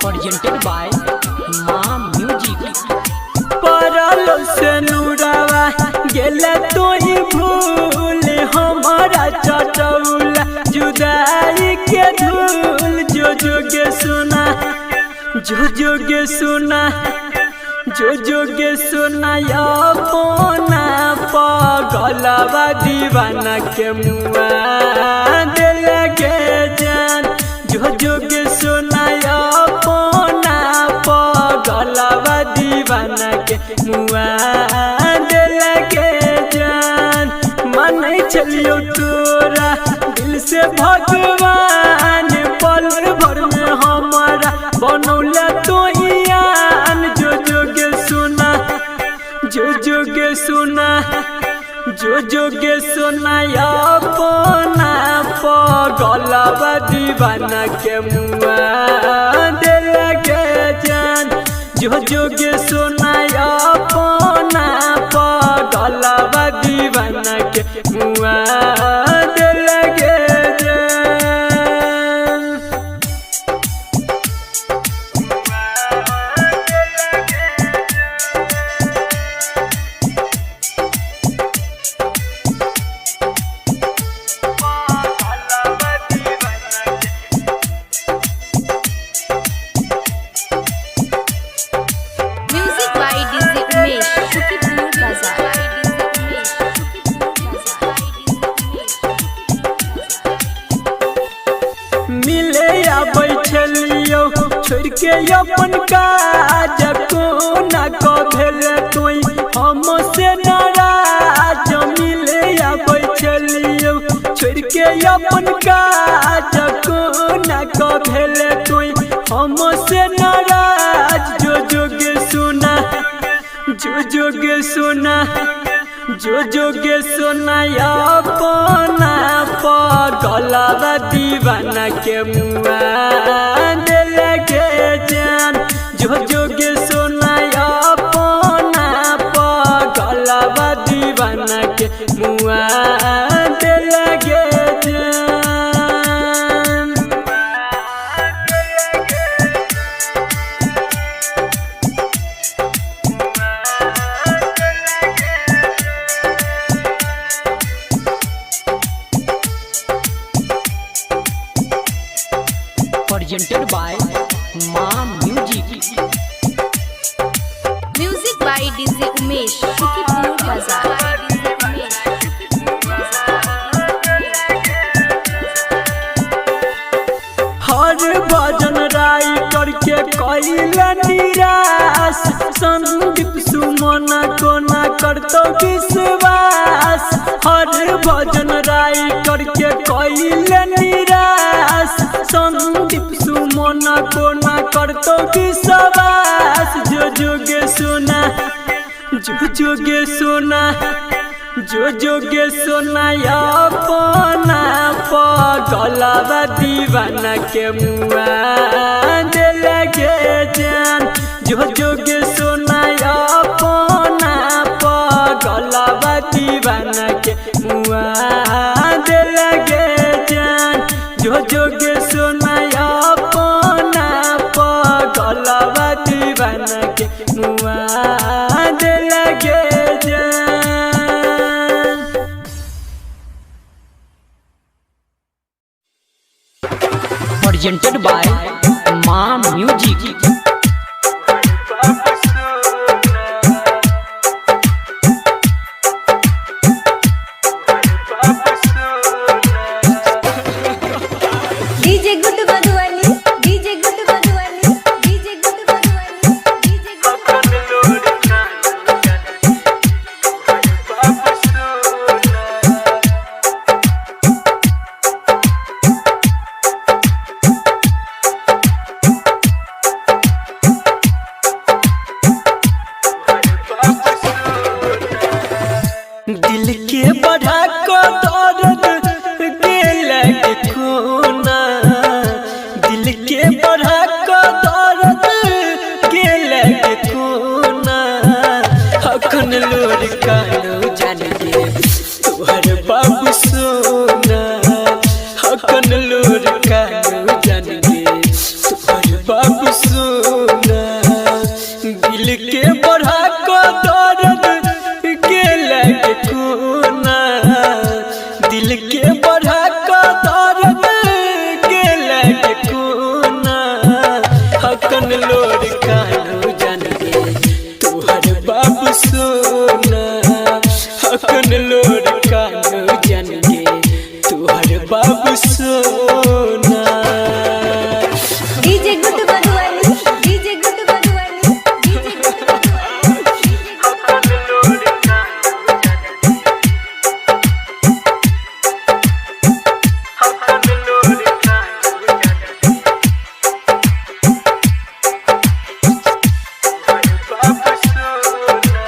presented by मां music. परल से नूरावा गेले तोई भूल हमारा चटौला जुदाई के धूल जो जोगे सुना जो जोगे सुना जो जोगे सुना अपना पगलवा दीवाना के मुआ दिल के जान जो जोगे सुना अपना पगलवा दीवाना के मुआ दिल के जान मन चलियो तोरा दिल से भगवान पल भर में हमारा बनौला तो यान जो जोगे सुना जो जोगे सुना जो जोगे सुना अपना पगलवा दीवाना के मुआ दिल के जान जो जोगे सुना अपना पगलवा दीवाना के मुआ दिल के मिले या बैठलियो छोड़ के अपन काज को न भेल कोई हमसे नाराज मिले या बैठलियो छोड़ के अपन काज को न भेल कोई हमसे नाराज जो जोगे सुना जो जोगे सुना जो जोगे सुना अपना पगलवा दीवाना के मुआ दिल के जान जो जोगे सुना अपना पगलवा दीवाना के मुआ दिल के जान। presented by मां music. Music by DJ Umesh Sukhipur Bazar. हर भजन राय करके कैल निराश संदीप सुमन को न करतो विश्वास हर भजन राय करके कैल निराश संदीप सुमन को न करतो विश्वास जो जोगे सुना जो जोगे सुना जो जोगे सुना अपना पगलवा दीवाना के मुआ दिल के जान जो जोगे सुना अपना पगलवा दीवाना के मुआ दिल के जान जो जोगे सुना अपना पगलवा दीवाना के मुआ दिल के जान। presented by मां म्यूजिक। डीजे गुड बदवानी डीजे गुड बदवानी डीजे गुड बदवानी डीजे हकन लोर कानो जान गे तोहर बाबू सोना हकन लोर कानो जान गे तोहर बाबू सोना डीजे गुड बदवाली डीजे गुड बदवाली डीजे गुड बदवाली हकन लोर कानो जान हकन लोर कानो जान बाबू सोना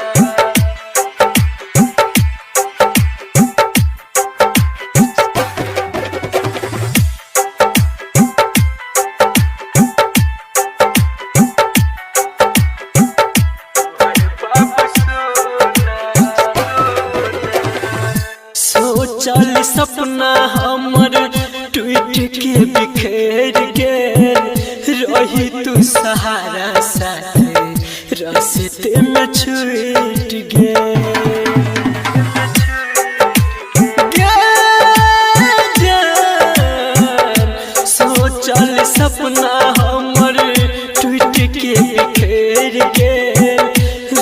सोचल सपना हमर टूट के बिखेर के रही तू सहारा साथे रास्ते में छूट सोचल सपना हमर टूट के बिखेर के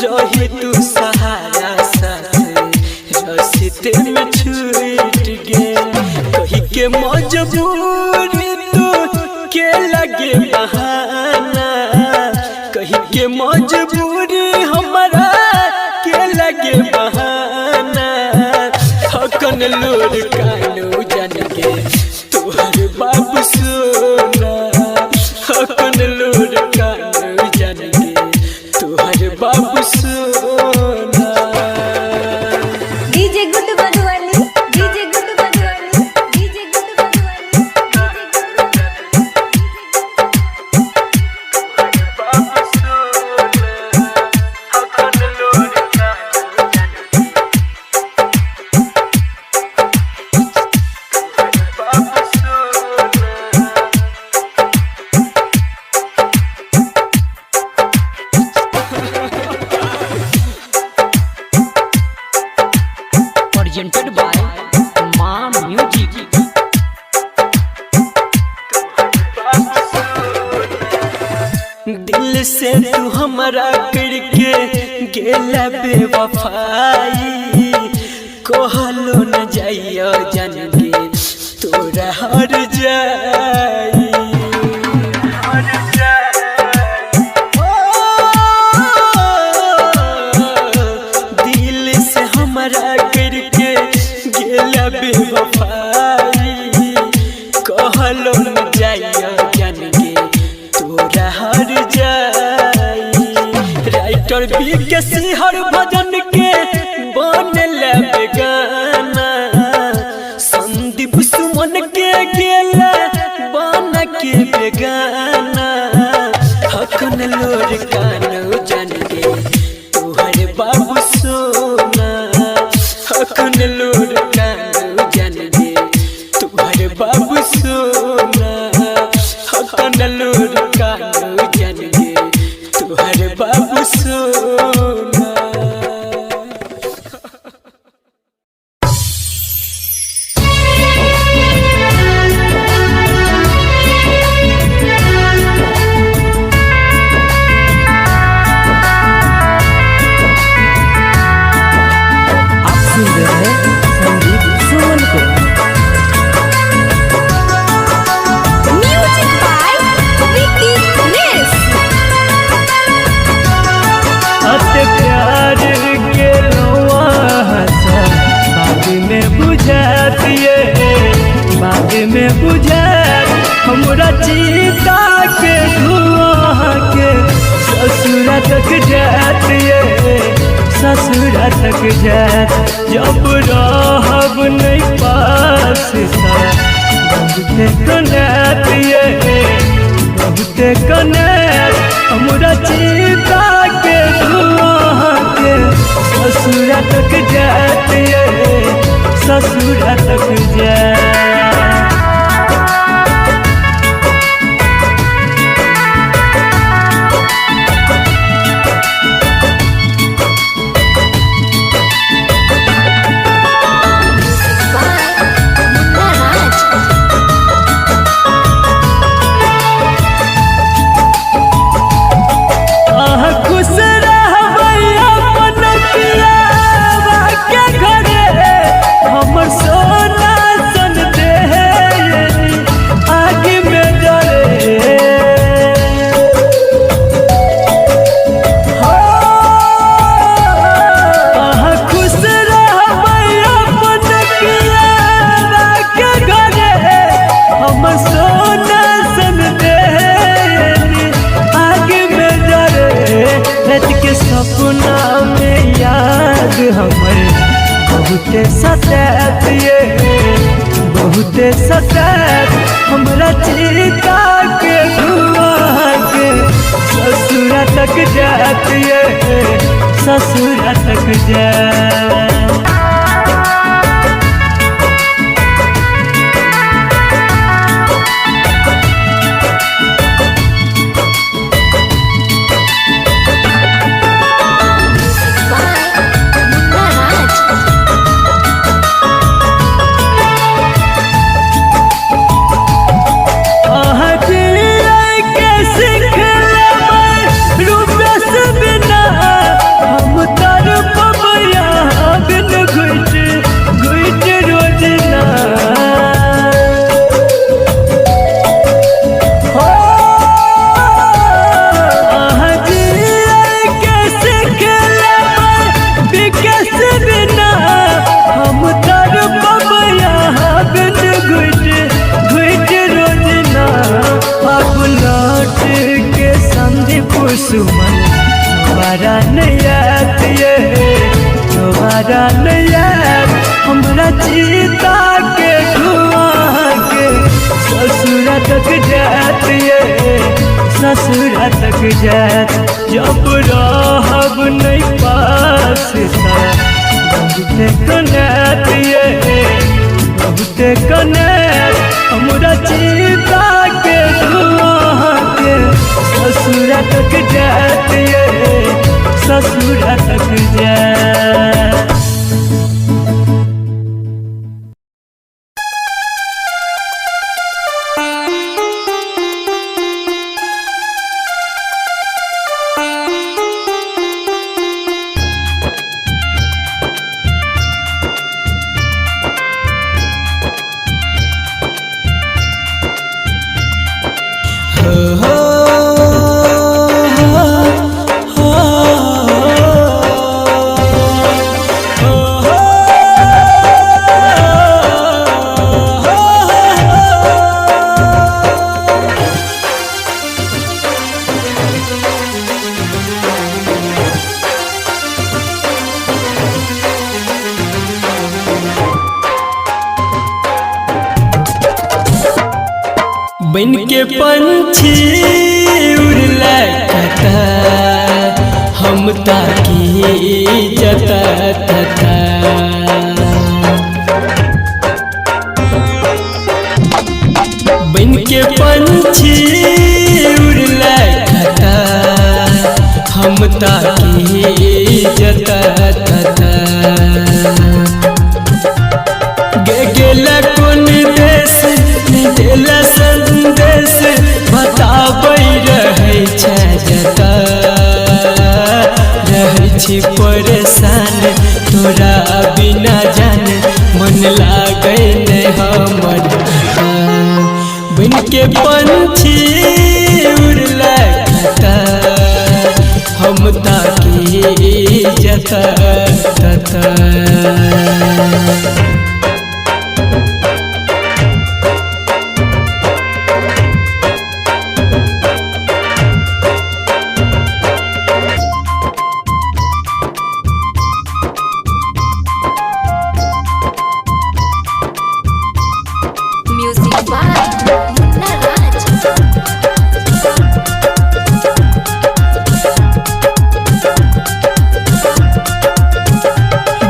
रही तू सहारा साथे रास्ते में छूट गे कही के मजबूरी तू के लगे बहाना कही के मजबूरी हमारा के लगे बहाना हकन लोर कानो जान गे तोहर बाबू सोना हकन लोर कानो जान गे तोहर बाबू सोना डीजे गुड बदवाली डीजे गुड बदवाली डीजे गुड बदवाली बाबू सोना हकन लोर कानो जान बाबू सोना presented by Ma Music. दिल से तू हमारा करके गेला बेवफाई कहलो न जाइयो जान गे तोरा हर जाई दिल से हमारा करके गेला बेवफाई कहलो न जाइयो जान गे तोरा हर जाई राइटर बी के सिहर भजन के बनल बेगाना संदीप सुमन के गेला बन के बेगाना हकन लोर कानो जान गे तोहर बाबू सोना हकन लोर कानो जान गे तोहर बाबू सोना हकन लोर कानो जान गे तोहर बाबू सोना आप सुन रहे हैं संदीप सुमन को। म्यूजिक बाय विकी रेस अते प्यार के लौआ हंसा बाद में बुझातिए बाद में बुझात हमरा चीता के धुआं के ससुरा तक जातिए ससुरा तक जात जब रहब नहीं पास सा बहुते कनातिए बहुते कनात हमरा चीता के धुआं के ससुरा तक जातिए ससुरा तक जात जात ये ससुर तक जात। सुमन दोबारा नहीं आती दोबारा नहीं आती हमरा चिता के धुआं के ससुर तक जाती ससुर तक जात। जब रहब नहीं पास बहुते कनाती बहुते कनात हमरा चिता के धुआं के ससुर तक जाती ससुर तक जात। बन के पंछी उड़ला कथा हम ताकी जता तथा बन के पंछी उड़ला कथा हम ताकी जता तथा गेला कौन देश देला संदेश बताबै रहै छै जता रहै छी परेशान तोरा बिना जान मन लागै नै हमर। बन के पंछी उड़ला कथा हम ताकी जता तथा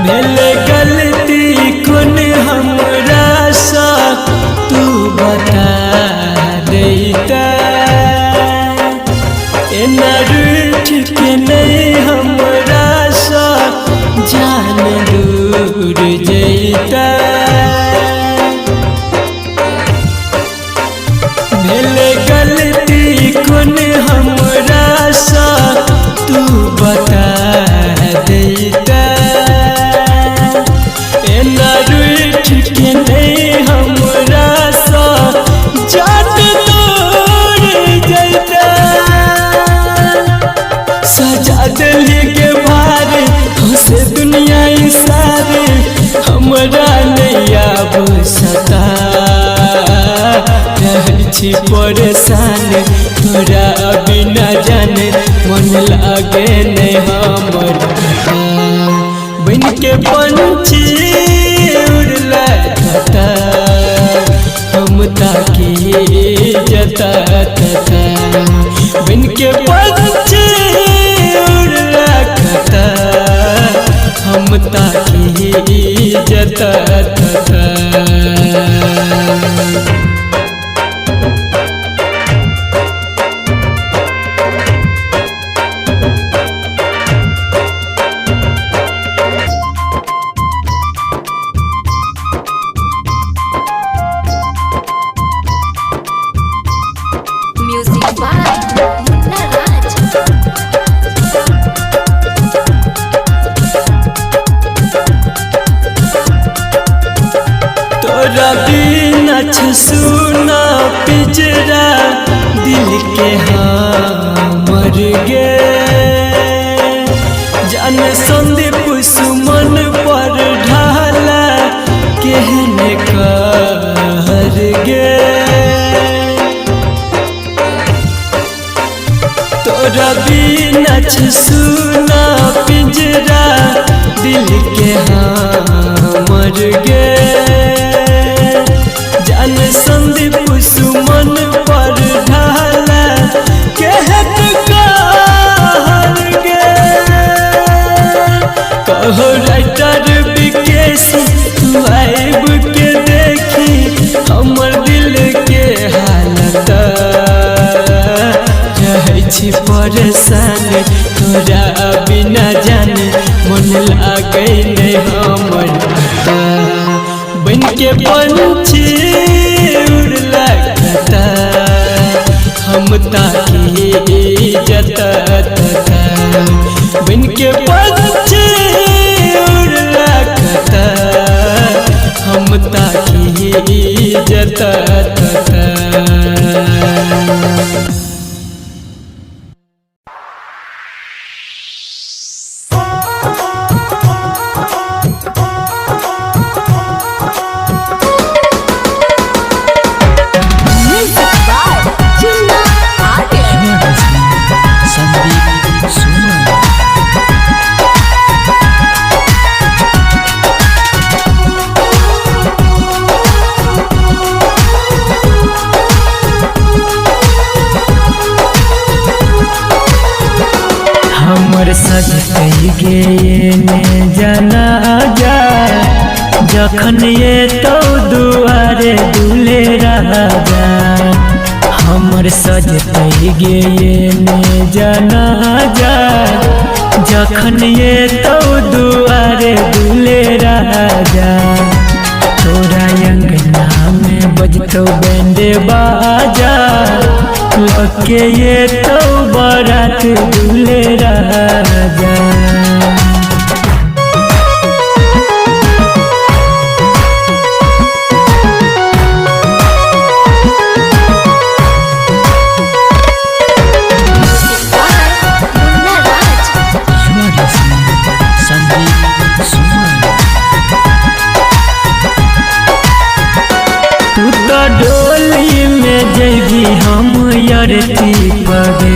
भेले गलती कौन हमरा सा तू बता देता एना रूठ के नहीं हमरा सा जान दूर जैता। भेले गलती कौन हमरा सा तू बता देता एना रूठ के नहीं हमरा सा जान दूर जैता। सजा दिली के भार हंसे दुनिया सारे हमरा नहीं आब सता रहै छी परेशान तोरा बिना जाने मन लागे नहीं हमर। बन के पंछी उड़ला कथा हम ताकी जता तथा बन के पंछी हम ताकी इज्जत था। Music by Munna Raj. तोरा बिना सुना पिजरा दिल के मर गे जान संदीप सुमन पर ढाला कहने कर गे तोरा बिना सुना पिंजरा दिल के मर गे जान संदीप सुमन पर ढाला कहत कहर गे कहो राइटर विकेश तू आइब के देखी हमर दिल के हालत छी परेशान तोरा बिना जाने मन लागे नहीं हमर बन के पंछी उड़ला कता हम ताकी इज्जत था बन के पंछी उड़ला कता हम ताकी इज्जत था। Music by Munna Raj. Sandeep Suman हमर सज गे ने जाना जा जखन ये तो दुआरे दुले राजा हमर सज गे ने जाना जा जखन ये तो दुआरे दुले राजा तोरा अंगना में बजतो बैंड बाजा लके ये तो बारात दुले राजा Music by Munna Raj. Sandeep Suman तू तो डोली में जैबी हम यरती पगे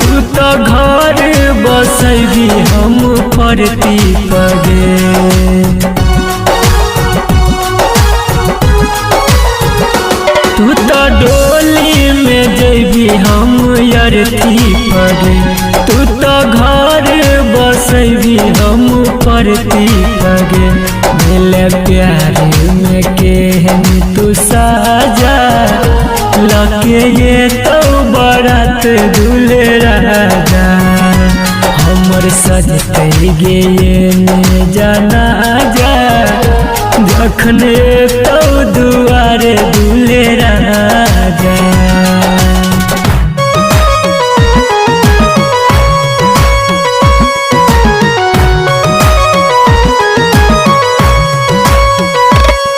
तू तो घर बसैबी हम परती पगे तू तो डोली में जैबी हम यरती पगे तू तो घर बसैबी हम परती पगे मिले प्यार में केहन तू साजा लके ये तो बारात दुले राजा हमर सज गे ने जाना जा जखन तो दुआरे दुले राजा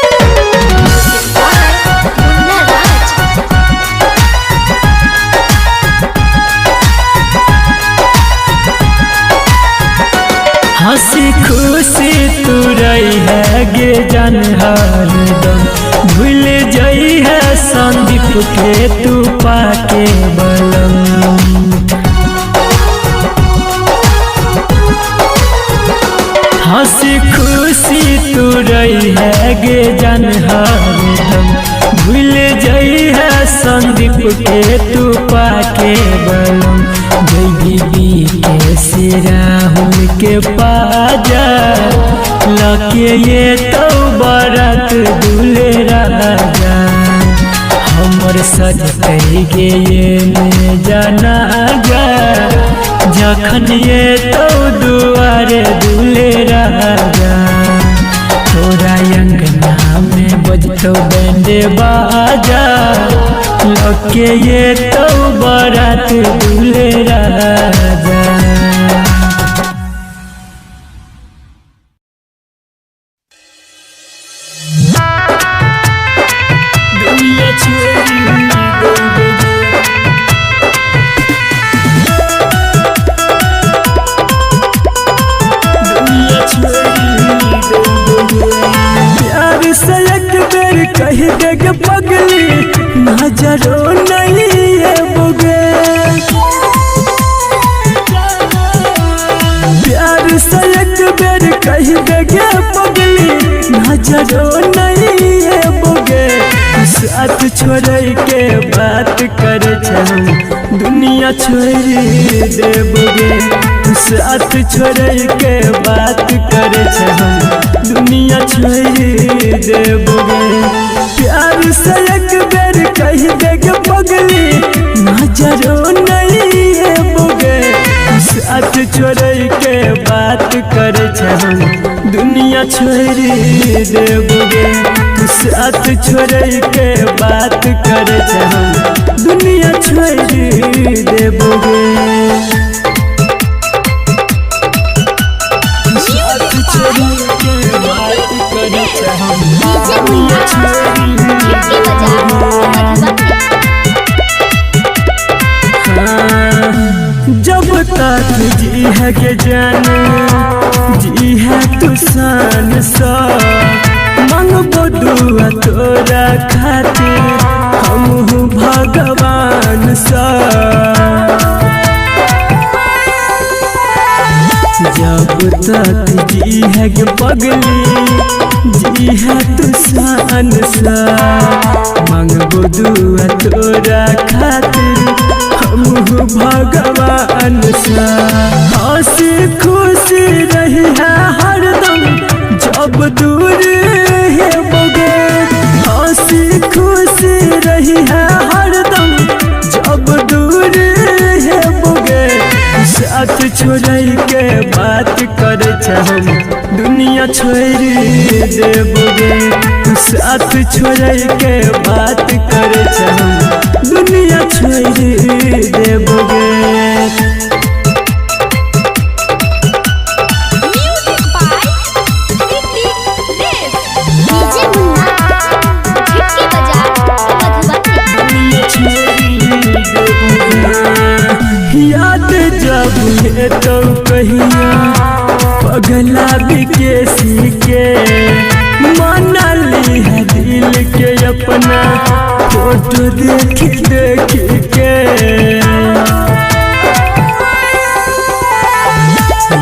Music by Munna Raj. हंसी खुशी तू रही है गे जान हरदम भूल जई है संदीप के तू पाके बलम हंसी खुशी तू रही है गे जान हरदम भूल जई है संदीप के तू पाके बलम जय बीबी के सिराहुल के पाजा लके ये तो बरात दूल्हे राजा हमर सज गे ये में जाना जा जखन ये तो दुआरे दूल्हे राजा तोरा अंगना में बजतो बैंडे बाजा लके ये तो बरात दूल्हे राजा। प्यार से एक बेर कह देग पगली नजरो नहीं है बुगे प्यार से एक बेर कह देग पगली नजरो नहीं है बुगे साथ छोड़ के बात कर दुनिया छोड़ देबोगे साथ छोड़ के बात कर दुनिया छोड़ देबोगे प्यार से एक बेर कह देग पगली नजरो नहीं है बोगे साथ छोड़ के बात कर दुनिया छोड़ देबोगे साथ छोड़ के बात कर दुनिया छोड़ देबोगे जब तक जी है के जाने जी है तू सान सा मंगबो दुआ तोरा खातिर हम भगवान सा जब तक जी है के पगली जी है तू सान सा मंगबो दुआ तोरा खातिर हम भगवान सा हंसी खुशी रही है हरदम जब दूर है बोगे हंसी खुशी रही है हरदम जब दूर है बोगे साथ छोड़ के बात कर दुनिया छोड़ देबोगे साथ छोड़ के बात कर दुनिया छोड़ देबोगे। याद जब है तो कहिया पगला बिकेसी के मना ली है दिल के अपना फोटो देख देख के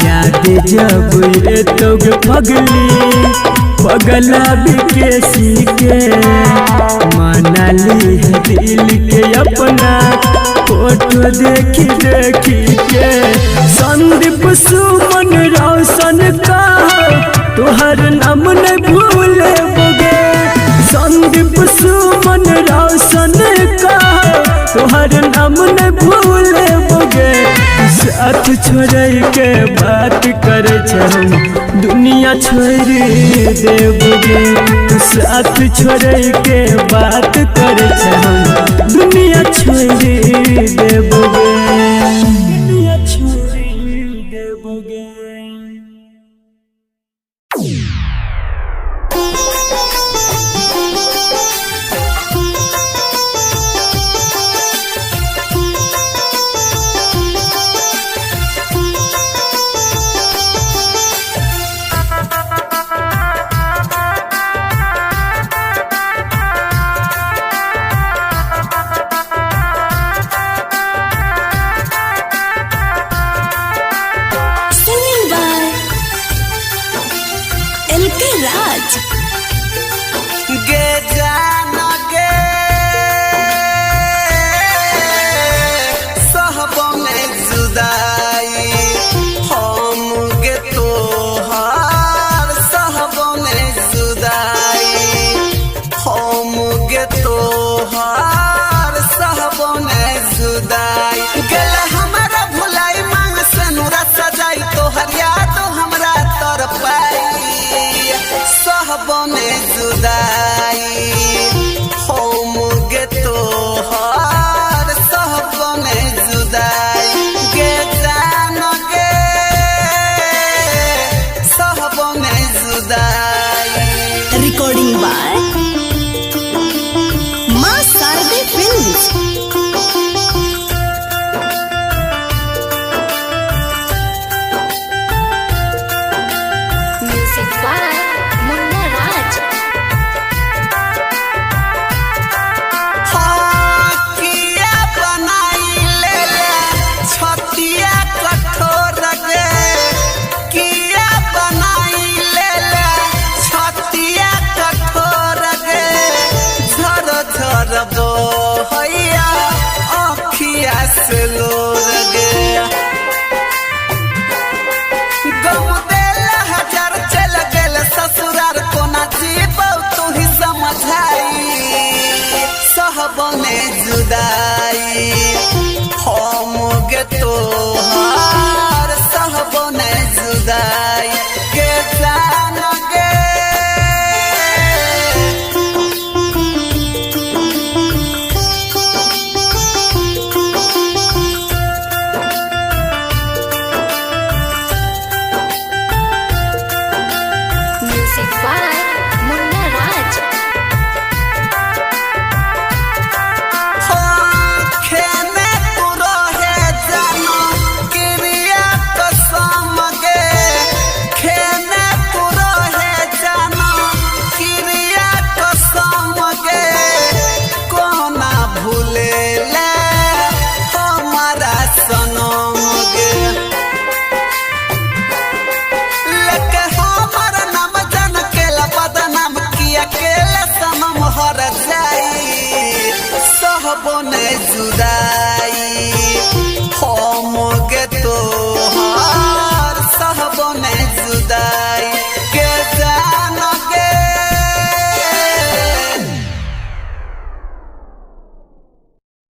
याद जब है तो पगली पगला बिकेसी के मना ली है दिल के अपना फोटो देखी देखी के संदीप सुमन रोशन का तुहर नाम न भूले बोगे संदीप सुमन रोशन का तुहर नाम न भूले बोगे साथ छोड़ के बात कर दुनिया छोड़ देबोगे साथ छोड़ के बात कर दुनिया छोड़ देबोगे दुनिया छोड़ देबोगे। जुदाई हो मुगे तो हर सब में जुदाई गे जान गे सब में जुदाई Recording by Ma Sarde Films. Music by Munna Raj. किया बनाई ले ले छतिया कठोर गे किया बनाई ले ले छतिया कठोर गे झर झर बोहैया अखिया से लोर गे गम देला हजार चल गेल ससुरार कोना जीबौ तू ही समझाई सहब में जुदाई हम गे तो